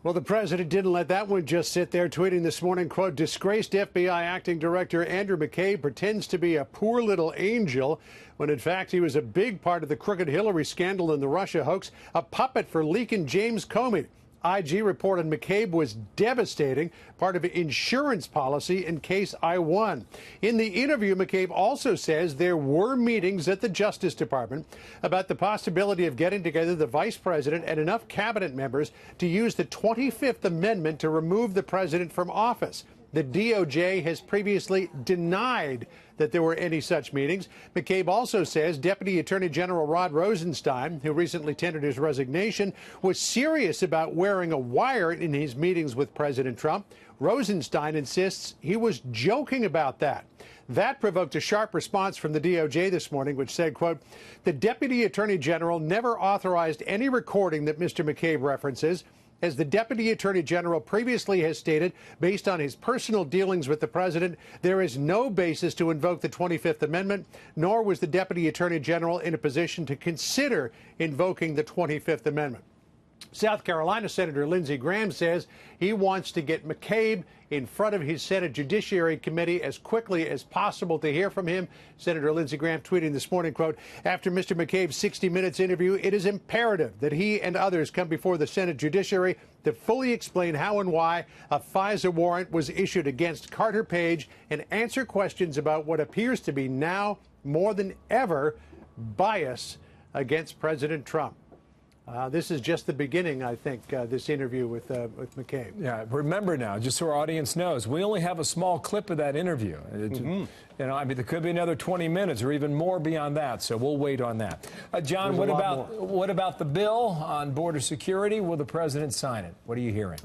Well, the president didn't let that one just sit there, tweeting this morning, quote, disgraced FBI acting director Andrew McCabe pretends to be a poor little angel when in fact he was a big part of the crooked Hillary scandal and the Russia hoax, a puppet for leaking James Comey. IG reported McCabe was devastating, part of an insurance policy in case I won. In the interview, McCabe also says there were meetings at the Justice Department about the possibility of getting together the vice president and enough cabinet members to use the 25th Amendment to remove the president from office. The DOJ has previously denied that there were any such meetings. McCabe also says Deputy Attorney General Rod Rosenstein, who recently tendered his resignation, was serious about wearing a wire in his meetings with President Trump. Rosenstein insists he was joking about that. That provoked a sharp response from the DOJ this morning, which said, quote, the Deputy Attorney General never authorized any recording that Mr. McCabe references. As the Deputy Attorney General previously has stated, based on his personal dealings with the president, there is no basis to invoke the 25th Amendment, nor was the Deputy Attorney General in a position to consider invoking the 25th Amendment. South Carolina Senator Lindsey Graham says he wants to get McCabe in front of his Senate Judiciary Committee as quickly as possible to hear from him. Senator Lindsey Graham tweeting this morning, quote, after Mr. McCabe's 60 Minutes interview, it is imperative that he and others come before the Senate Judiciary to fully explain how and why a FISA warrant was issued against Carter Page and answer questions about what appears to be now more than ever bias against President Trump. This is just the beginning, I think, this interview with McCabe. Yeah, remember now, just so our audience knows, we only have a small clip of that interview. You know, I mean, there could be another 20 minutes or even more beyond that, so we'll wait on that. John, what about the bill on border security? Will the president sign it? What are you hearing?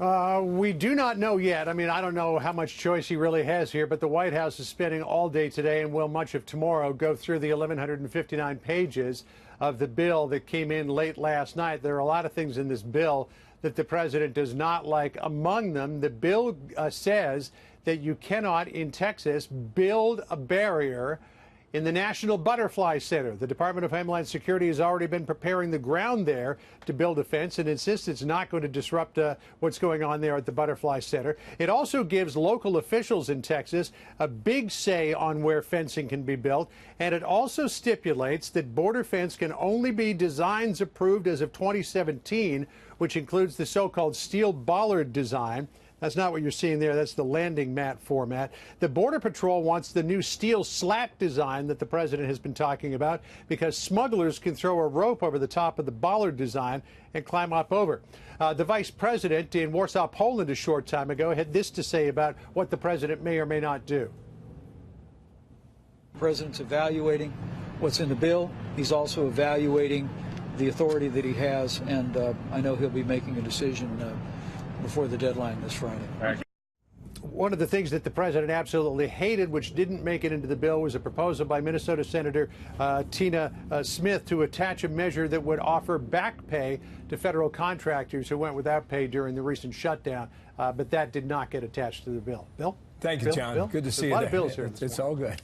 We do not know yet. I mean, I don't know how much choice he really has here, but the White House is spending all day today and will much of tomorrow go through the 1,159 pages of the bill that came in late last night. There are a lot of things in this bill that the president does not like. Among them, the bill says that you cannot, in Texas, build a barrier in the National Butterfly Center. The Department of Homeland Security has already been preparing the ground there to build a fence and insists it's not going to disrupt what's going on there at the Butterfly Center. It also gives local officials in Texas a big say on where fencing can be built, and it also stipulates that border fence can only be designs approved as of 2017, which includes the so-called steel bollard design. That's not what you're seeing there. That's the landing mat format. The Border Patrol wants the new steel slat design that the president has been talking about because smugglers can throw a rope over the top of the bollard design and climb up over. The vice president in Warsaw, Poland, a short time ago had this to say about what the president may or may not do. The president's evaluating what's in the bill. He's also evaluating the authority that he has, and I know he'll be making a decision before the deadline this Friday. One of the things that the president absolutely hated, which didn't make it into the bill, was a proposal by Minnesota Senator Tina Smith to attach a measure that would offer back pay to federal contractors who went without pay during the recent shutdown. But that did not get attached to the bill. Bill? Thank you, John. Bill? Good to see you. A lot of bills here. It's all good.